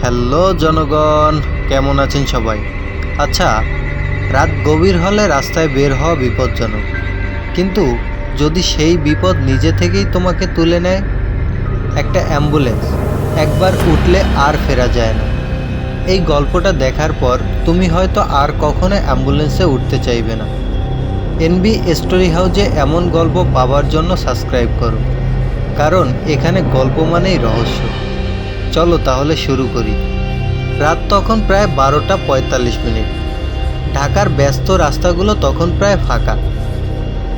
Hello জনগণ, কেমন আছেন সবাই? আচ্ছা, রাত গভীর হলে রাস্তায় বের হওয়া বিপজ্জনক, কিন্তু যদি সেই বিপদ নিজে থেকেই তোমাকে তুলে নেয়, একটা অ্যাম্বুলেন্স একবার উঠলে আর ফেরা যায় না। এই গল্পটা দেখার পর তুমি হয়তো আর কখনো অ্যাম্বুলেন্সে উঠতে চাইবে না। এনবি স্টোরি হাউসে এমন গল্প পাওয়ার জন্য সাবস্ক্রাইব করো, কারণ এখানে গল্প মানেই রহস্য। চলো তাহলে শুরু করি। রাত তখন প্রায় 12:45। ঢাকার ব্যস্ত রাস্তাগুলো তখন প্রায় ফাঁকা।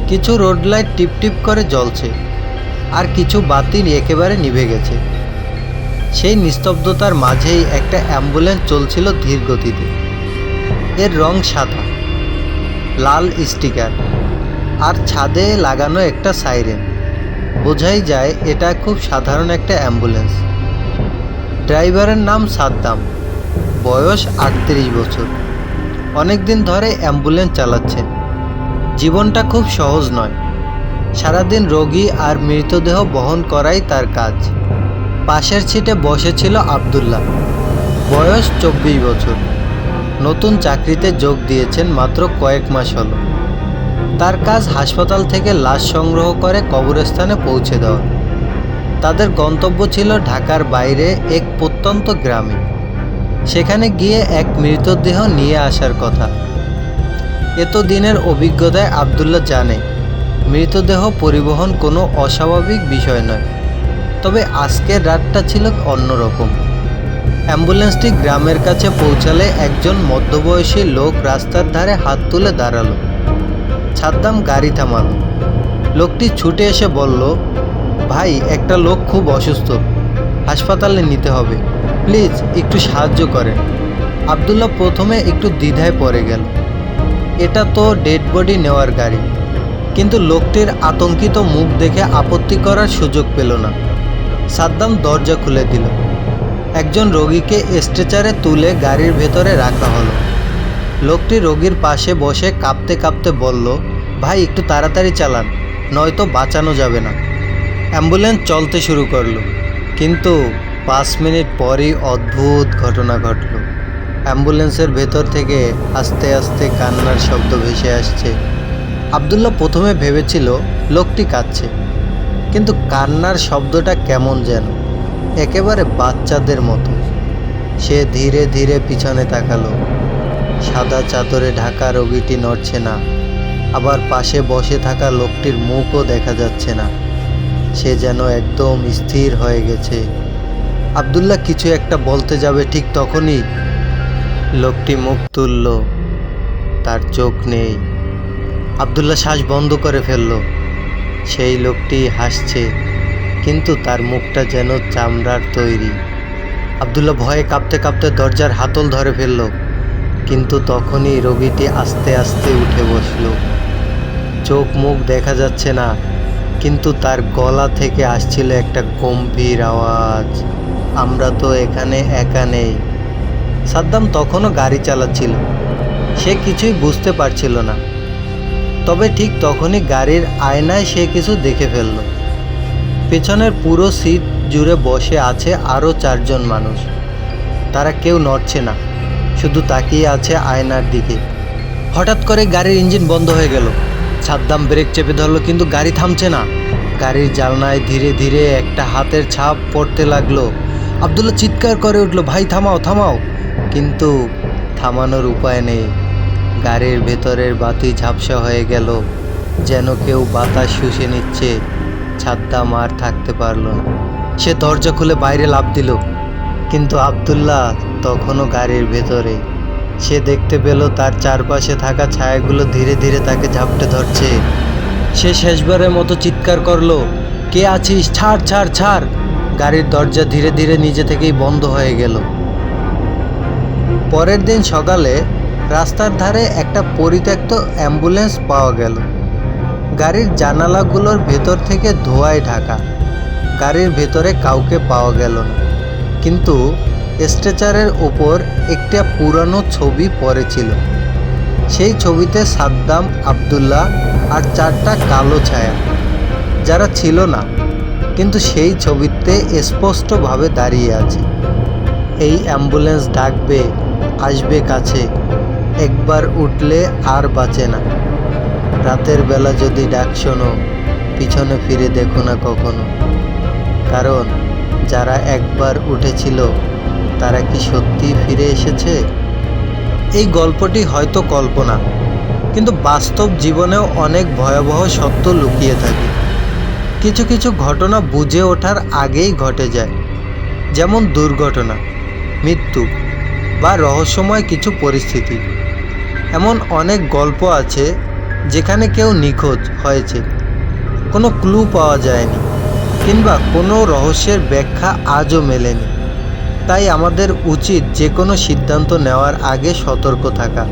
কিছু রোড লাইট টিপ টিপ করে জ্বলছে, আর কিছু বাতি একেবারে নিভে গেছে। সেই নিস্তব্ধতার মাঝেই একটা অ্যাম্বুলেন্স চলছিল ধীর গতিতে। এর রং সাদা, লাল স্টিকার, আর ছাদে লাগানো একটা সাইরেন। বোঝাই যায় এটা খুব সাধারণ একটা অ্যাম্বুলেন্স। ড্রাইভারের নাম সাদ্দাম, বয়স 38 বছর। অনেক দিন ধরে অ্যাম্বুলেন্স চালাচ্ছেন। জীবনটা খুব সহজ নয়। সারাদিন রোগী আর মৃতদেহ বহন করাই তার কাজ। পাশের সিটে বসেছিল আবদুল্লাহ, বয়স 24 বছর। নতুন চাকরিতে যোগ দিয়েছেন মাত্র কয়েক মাস হলো। তার কাজ হাসপাতাল থেকে লাশ সংগ্রহ করে কবরস্থানে পৌঁছে দেওয়া। তাদের গন্তব্য ছিল ঢাকার বাইরে এক প্রত্যন্ত গ্রামে। সেখানে গিয়ে এক মৃতদেহ নিয়ে আসার কথা। এতদিনের অভিজ্ঞতায় আবদুল্লাহ জানে মৃতদেহ পরিবহন কোনো অস্বাভাবিক বিষয় নয়। তবে আজকের রাতটা ছিল অন্যরকম। অ্যাম্বুলেন্সটি গ্রামের কাছে পৌঁছালে একজন মধ্যবয়সী লোক রাস্তার ধারে হাত তুলে দাঁড়ালো। সাদ্দাম গাড়ি থামালো। লোকটি ছুটে এসে বলল, ভাই, একটা লোক খুব অসুস্থ, হাসপাতালে নিতে হবে, প্লিজ একটু সাহায্য করেন। আবদুল্লাহ প্রথমে একটু দ্বিধায় পড়ে গেল। এটা তো ডেড বডি নেওয়ার গাড়ি। কিন্তু লোকটির আতঙ্কিত মুখ দেখে আপত্তি করার সুযোগ পেল না। সাদ্দাম দরজা খুলে দিল। একজন রোগীকে স্ট্রেচারে তুলে গাড়ির ভেতরে রাখা হলো। লোকটি রোগীর পাশে বসে কাঁপতে কাঁপতে বলল, ভাই, একটু তাড়াতাড়ি চালান, নয়তো বাঁচানো যাবে না। অ্যাম্বুলেন্স চলতে শুরু করলো, কিন্তু 5 মিনিট পরই অদ্ভুত ঘটনা ঘটল। অ্যাম্বুলেন্সের ভেতর থেকে আস্তে আস্তে কান্নার শব্দ ভেসে আসছে। আবদুল্লাহ প্রথমে ভেবেছিল লোকটি কাঁদছে, কিন্তু কান্নার শব্দটা কেমন যেন একেবারে বাচ্চাদের মতো। সে ধীরে ধীরে পিছনে তাকালো। সাদা চাদরে ঢাকা রোগীটি নড়ছে না, আবার পাশে বসে থাকা লোকটির মুখও দেখা যাচ্ছে না। সে যেন একদম স্থির হয়ে গেছে। আবদুল্লাহ কিছু একটা বলতে যাবে, ঠিক তখনই লোকটি মুখ তুলল। তার চোখ নেই। আবদুল্লাহ শ্বাস বন্ধ করে ফেলল। সেই লোকটি হাসছে, কিন্তু তার মুখটা যেন চামড়ার তৈরি। আবদুল্লাহ ভয়ে কাঁপতে কাঁপতে দরজার হাতল ধরে ফেলল, কিন্তু তখনই রোগীটি আস্তে আস্তে উঠে বসল। চোখ মুখ দেখা যাচ্ছে না, কিন্তু তার গলা থেকে আসছিল একটা গম্ভীর আওয়াজ, আমরা তো এখানে একা নেই। সাদ্দাম তখনও গাড়ি চালাচ্ছিল। সে কিছুই বুঝতে পারছিল না। তবে ঠিক তখনই গাড়ির আয়নায় সে কিছু দেখে ফেলল। পেছনের পুরো সিট জুড়ে বসে আছে আরও 4 জন মানুষ। তারা কেউ নড়ছে না, শুধু তাকিয়ে আছে আয়নার দিকে। হঠাৎ করে গাড়ির ইঞ্জিন বন্ধ হয়ে গেল। সাদ্দাম ব্রেক চেপে ধরল, কিন্তু গাড়ি থামছে না। গাড়ির জানলায় ধীরে ধীরে একটা হাতের ছাপ পড়তে লাগলো। আবদুল্লাহ চিৎকার করে উঠল, ভাই থামাও থামাও! কিন্তু থামানোর উপায় নেই। গাড়ির ভেতরের বাতি ঝাপসা হয়ে গেল, যেন কেউ বাতাস শুষে নিচ্ছে। সাদ্দাম আর থাকতে পারল না। সে দরজা খুলে বাইরে লাফ দিল, কিন্তু আবদুল্লাহ তখনও গাড়ির ভেতরে। সে দেখতে পেল তার চারপাশে থাকা ছায়াগুলো ধীরে ধীরে তাকে ঝাপটে ধরছে। সে শেষবারের মতো চিৎকার করলো, কে আছিস? ছাড় ছাড় ছাড়! গাড়ির দরজা ধীরে ধীরে নিজে থেকেই বন্ধ হয়ে গেল। পরের দিন সকালে রাস্তার ধারে একটা পরিত্যক্ত অ্যাম্বুলেন্স পাওয়া গেল। গাড়ির জানালাগুলোর ভেতর থেকে ধোঁয়ায় ঢাকা। গাড়ির ভেতরে কাউকে পাওয়া গেল না, কিন্তু স্ট্রেচারের উপর একটা পুরানো ছবি পড়েছিল। সেই ছবিতে সাদ্দাম, আবদুল্লাহ আর 4টা কালো ছায়া, যারা ছিল না, কিন্তু সেই ছবিতে স্পষ্টভাবে দাঁড়িয়ে আছে। এই অ্যাম্বুলেন্স ডাকবে, আসবে কাছে, একবার উঠলে আর বাঁচে না। রাতের বেলা যদি ডাক শোনো, পিছনে ফিরে দেখো না কখনো, কারণ যারা একবার উঠেছিল তারা কি সত্যিই ফিরে এসেছে? এই গল্পটি হয়তো কল্পনা, কিন্তু বাস্তব জীবনেও অনেক ভয়াবহ সত্য লুকিয়ে থাকে। কিছু কিছু ঘটনা বুঝে ওঠার আগেই ঘটে যায়, যেমন দুর্ঘটনা, মৃত্যু বা রহস্যময় কিছু পরিস্থিতি। এমন অনেক গল্প আছে যেখানে কেউ নিখোঁজ হয়েছে, কোনো ক্লু পাওয়া যায়নি, কিংবা কোনো রহস্যের ব্যাখ্যা আজও মেলেনি। তাই আমাদের উচিত যে কোনো সিদ্ধান্ত নেওয়ার আগে সতর্ক থাকা,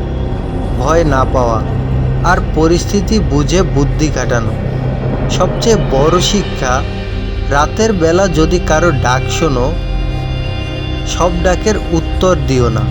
ভয় না পাওয়া আর পরিস্থিতি বুঝে বুদ্ধি খাটানো। সবচেয়ে বড় শিক্ষা, রাতের বেলা যদি কারো ডাক শোনো, সব ডাকের উত্তর দিও না।